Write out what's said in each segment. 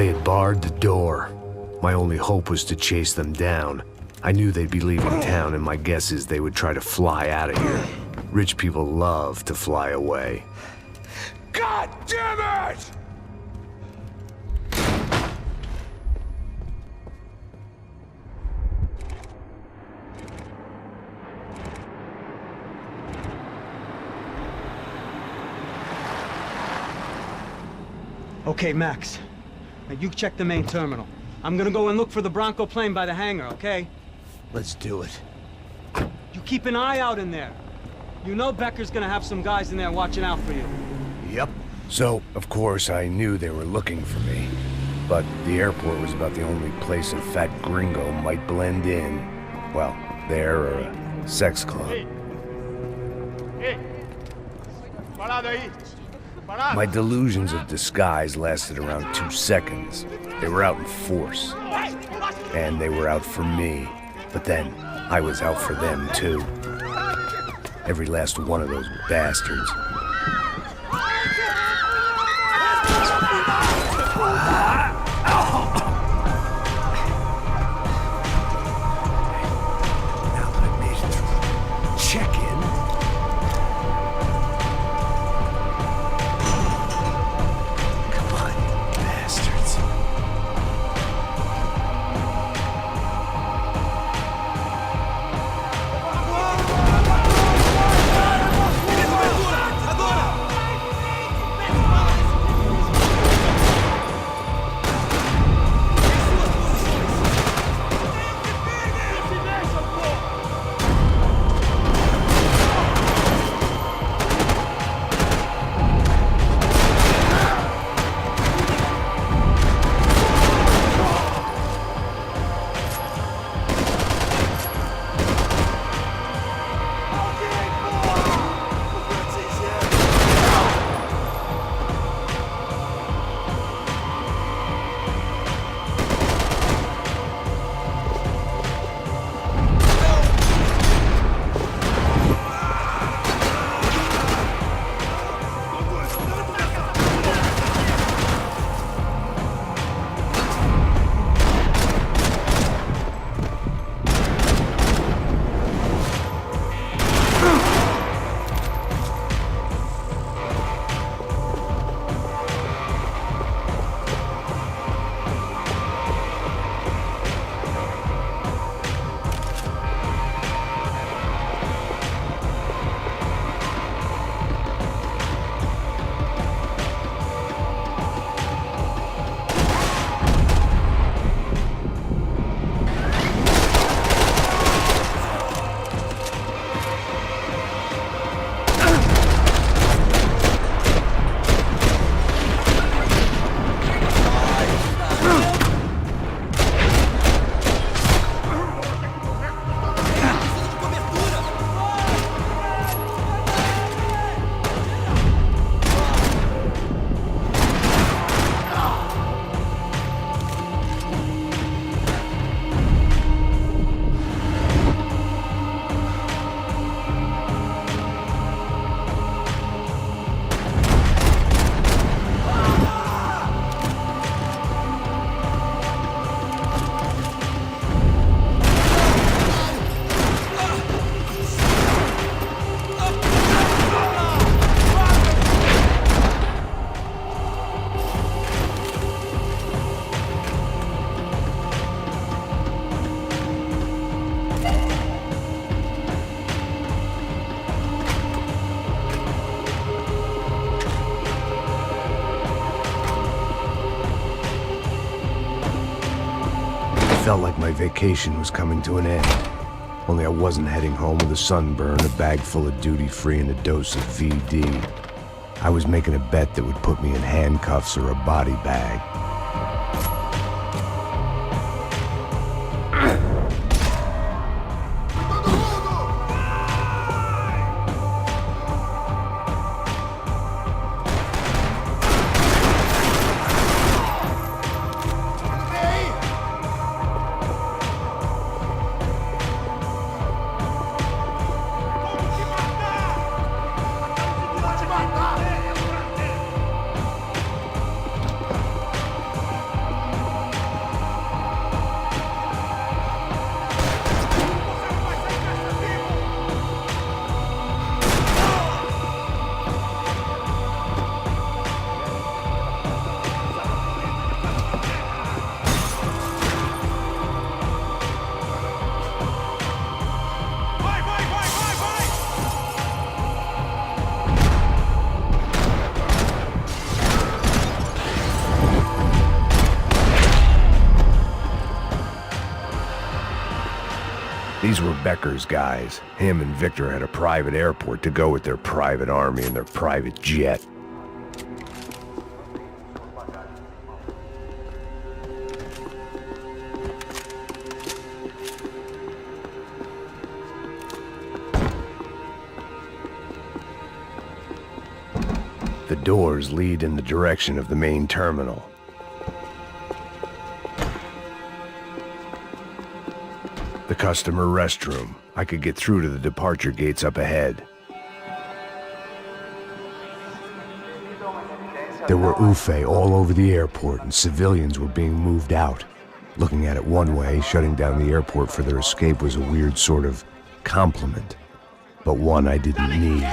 They had barred the door. My only hope was to chase them down. I knew they'd be leaving town, and my guess is they would try to fly out of here. Rich people love to fly away. God damn it! Okay, Max. Now you check the main terminal. I'm gonna go and look for the Bronco plane by the hangar, okay? Let's do it. You keep an eye out in there. You know Becker's gonna have some guys in there watching out for you. Yep. So, of course, I knew they were looking for me. But the airport was about the only place a fat gringo might blend in. Well, there or a sex club. My delusions of disguise lasted around 2 seconds. They were out in force. And they were out for me. But then, I was out for them, too. Every last one of those bastards. Now that I made it through check-in. Come on, you bastards. Felt like my vacation was coming to an end. Only I wasn't heading home with a sunburn, a bag full of duty-free, and a dose of VD. I was making a bet that would put me in handcuffs or a body bag. These were Becker's guys. Him and Victor had a private airport to go with their private army and their private jet. The doors lead in the direction of the main terminal. The customer restroom. I could get through to the departure gates up ahead. There were UFE all over the airport, and civilians were being moved out. Looking at it one way, shutting down the airport for their escape was a weird sort of compliment, but one I didn't need.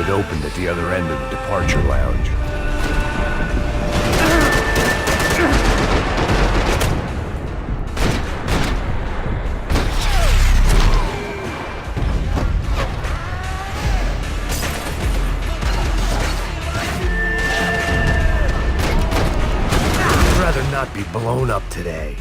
Opened at the other end of the departure lounge. I'd rather not be blown up today.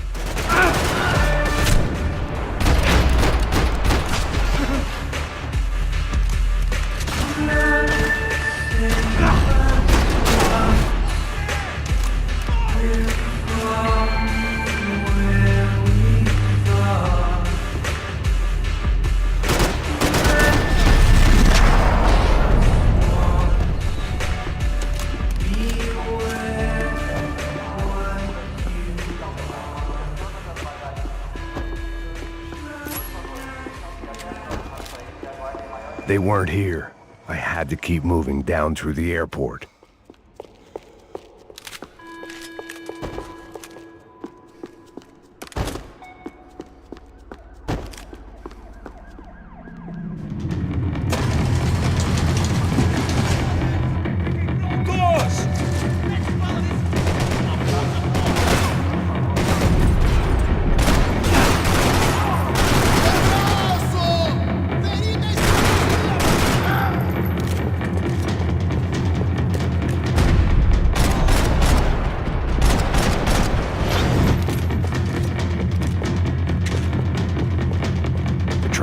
They weren't here. I had to keep moving down through the airport.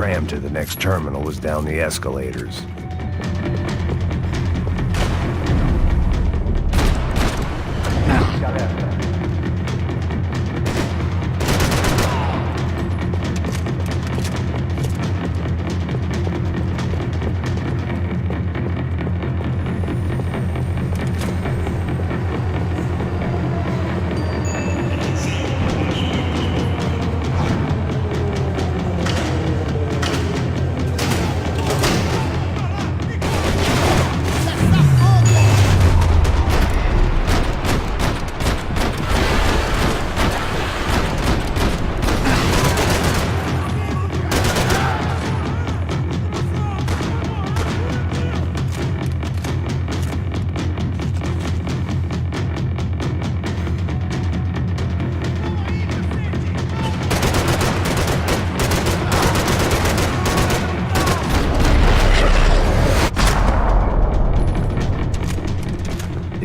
tram to the next terminal was down the escalators.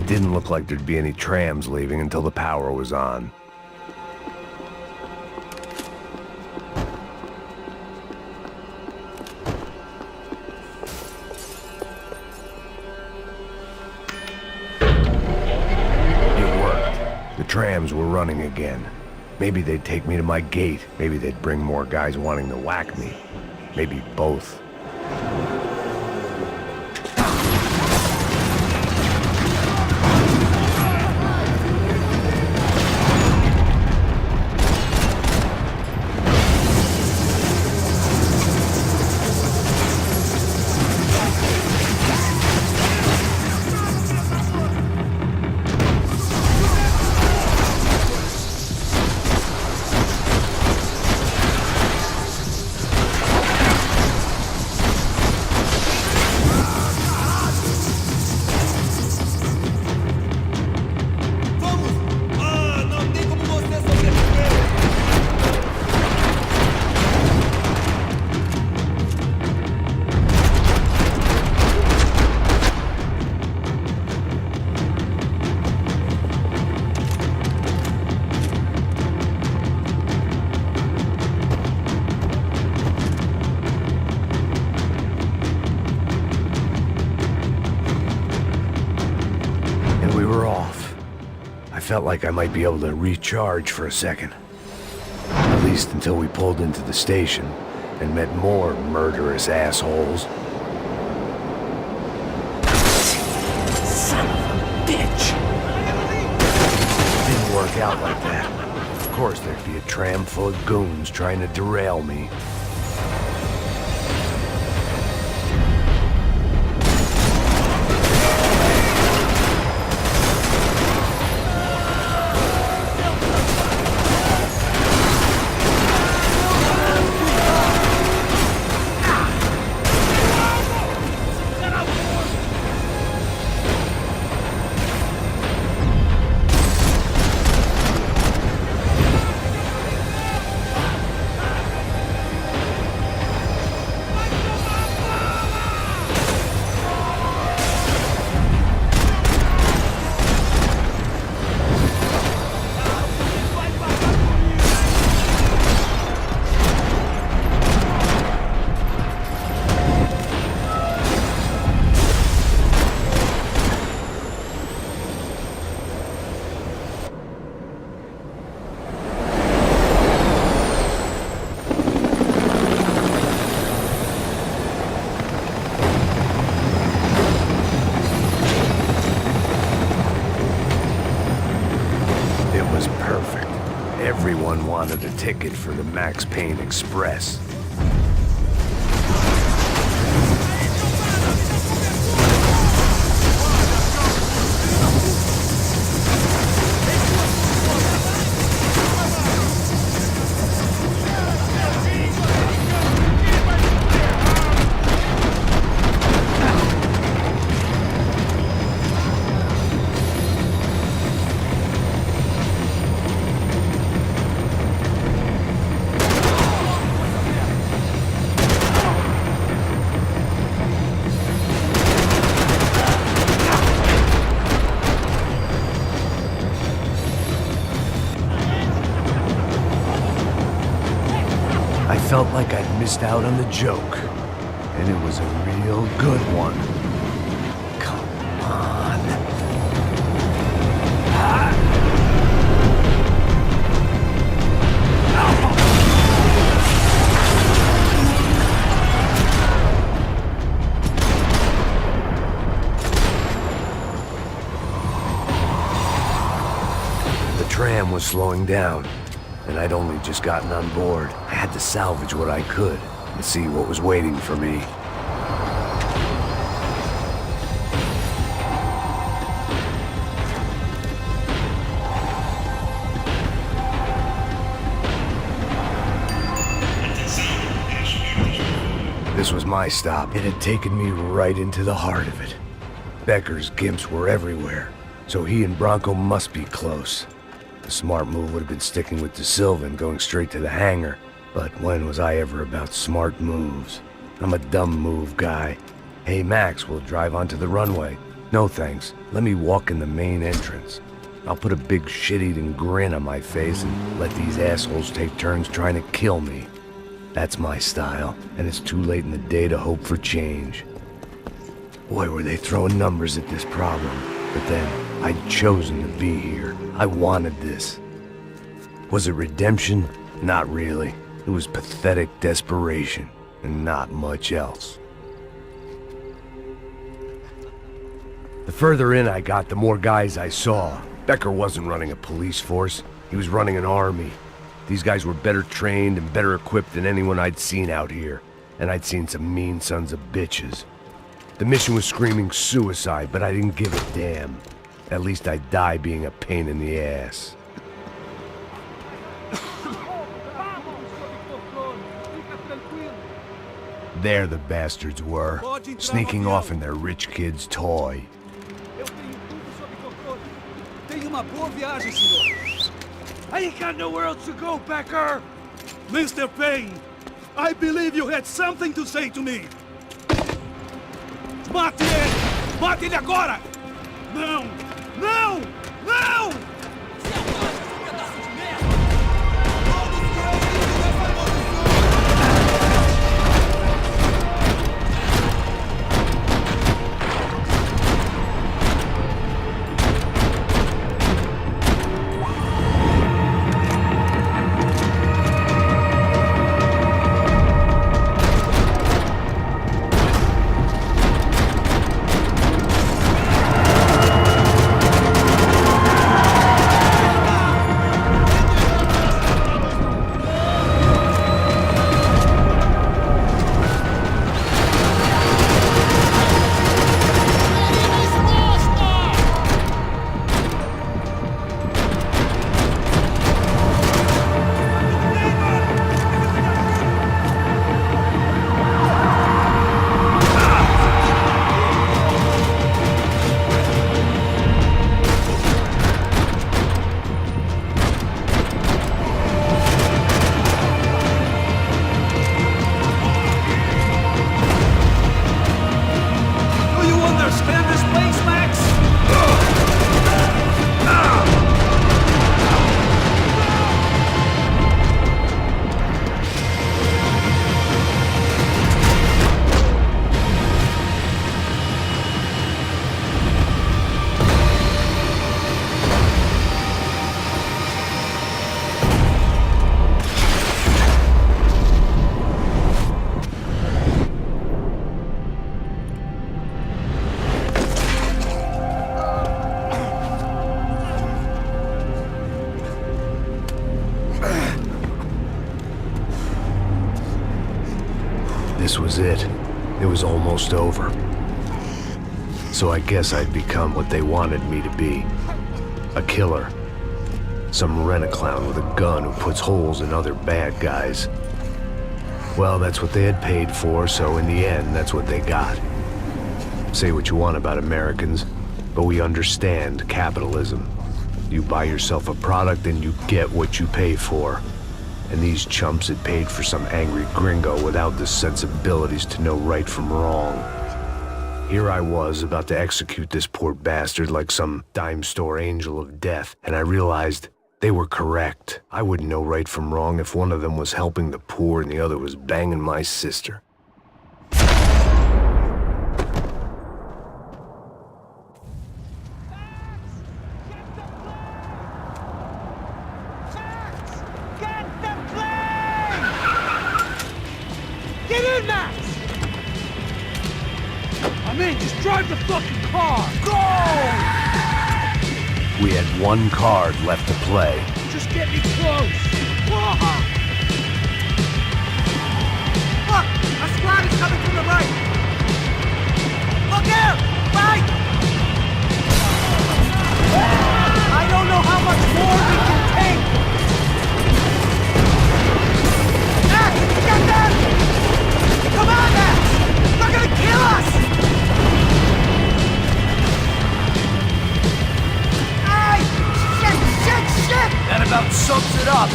Didn't look like there'd be any trams leaving until the power was on. It worked. The trams were running again. Maybe they'd take me to my gate. Maybe they'd bring more guys wanting to whack me. Maybe both. Felt like I might be able to recharge for a second. At least until we pulled into the station and met more murderous assholes. Son of a bitch! Didn't work out like that. Of course there'd be a tram full of goons trying to derail me. Everyone wanted a ticket for the Max Payne Express. felt like I'd missed out on the joke. And it was a real good one. Come on. The tram was slowing down, and I'd only just gotten on board. I had to salvage what I could and see what was waiting for me. This was my stop. It had taken me right into the heart of it. Becker's gimps were everywhere, so he and Bronco must be close. The smart move would have been sticking with De Silva and going straight to the hangar, but when was I ever about smart moves? I'm a dumb move guy. Hey Max, we'll drive onto the runway. No thanks, let me walk in the main entrance. I'll put a big shit-eating grin on my face and let these assholes take turns trying to kill me. That's my style, and it's too late in the day to hope for change. Boy, were they throwing numbers at this problem. But then, I'd chosen to be here. I wanted this. Was it redemption? Not really. It was pathetic desperation, and not much else. The further in I got, the more guys I saw. Becker wasn't running a police force. He was running an army. These guys were better trained and better equipped than anyone I'd seen out here. And I'd seen some mean sons of bitches. The mission was screaming suicide, but I didn't give a damn. At least I'd die being a pain in the ass. There the bastards were, sneaking off in their rich kid's toy. I ain't got nowhere else to go, Becker! Mr. Payne, I believe you had something to say to me. Mate ele! Mate ele agora! Não! Não! Não! This was it. It was almost over. So I guess I'd become what they wanted me to be. A killer. Some rent-a-clown with a gun who puts holes in other bad guys. Well, that's what they had paid for, so in the end, that's what they got. Say what you want about Americans, but we understand capitalism. You buy yourself a product and you get what you pay for. And these chumps had paid for some angry gringo without the sensibilities to know right from wrong. Here I was, about to execute this poor bastard like some dime store angel of death, and I realized They were correct. I wouldn't know right from wrong if one of them was helping the poor and the other was banging my sister. Get in, Max! I mean, just drive the fucking car! Go! We had one card left to play. Just get me close! Whoa! Look! A squad is coming from the right! Look out! Right! I don't know how much more we can take! Max! Get them! Come on, Max! They're gonna kill us! Hey! Shit! That about sums it up!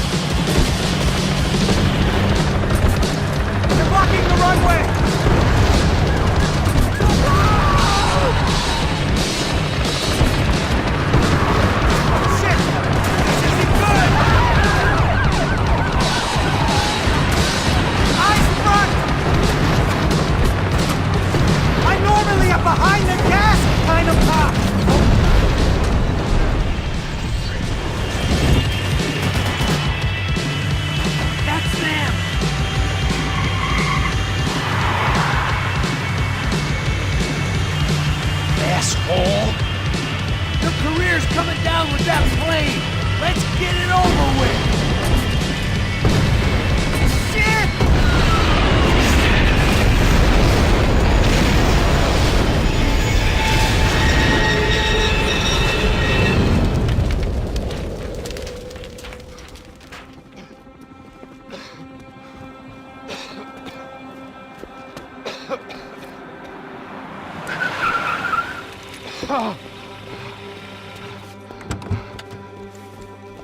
They're blocking the runway! Shit! This isn't good! Eyes front! I'm normally a behind the gas kind of cop! That's them! Asshole! Your career's coming down with that plane! Let's get it over with! Shit!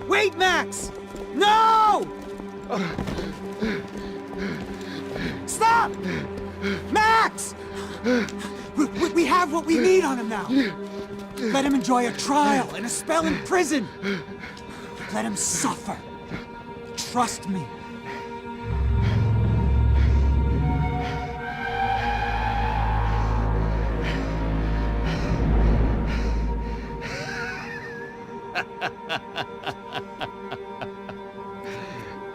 Wait, Max! No! Stop! Max! We have what we need on him now. Let him enjoy a trial and a spell in prison. Let him suffer. Trust me.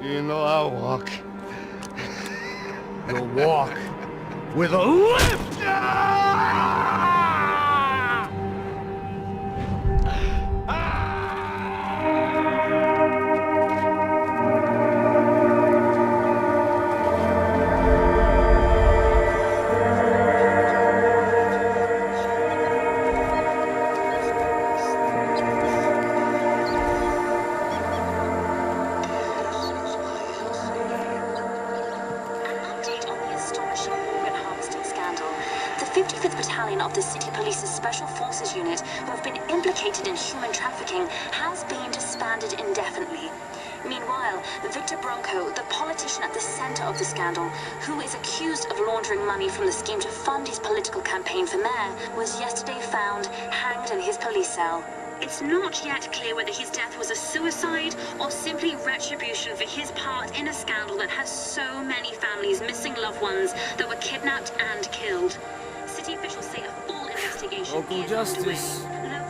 You know I'll walk. You'll walk with a lift! The 55th Battalion of the City Police's Special Forces Unit, who have been implicated in human trafficking, has been disbanded indefinitely. Meanwhile, Victor Bronco, the politician at the center of the scandal, who is accused of laundering money from the scheme to fund his political campaign for mayor, was yesterday found hanged in his police cell. It's not yet clear whether his death was a suicide or simply retribution for his part in a scandal that has so many families missing loved ones that were kidnapped and killed. City officials say a full investigation Local is justice. underway.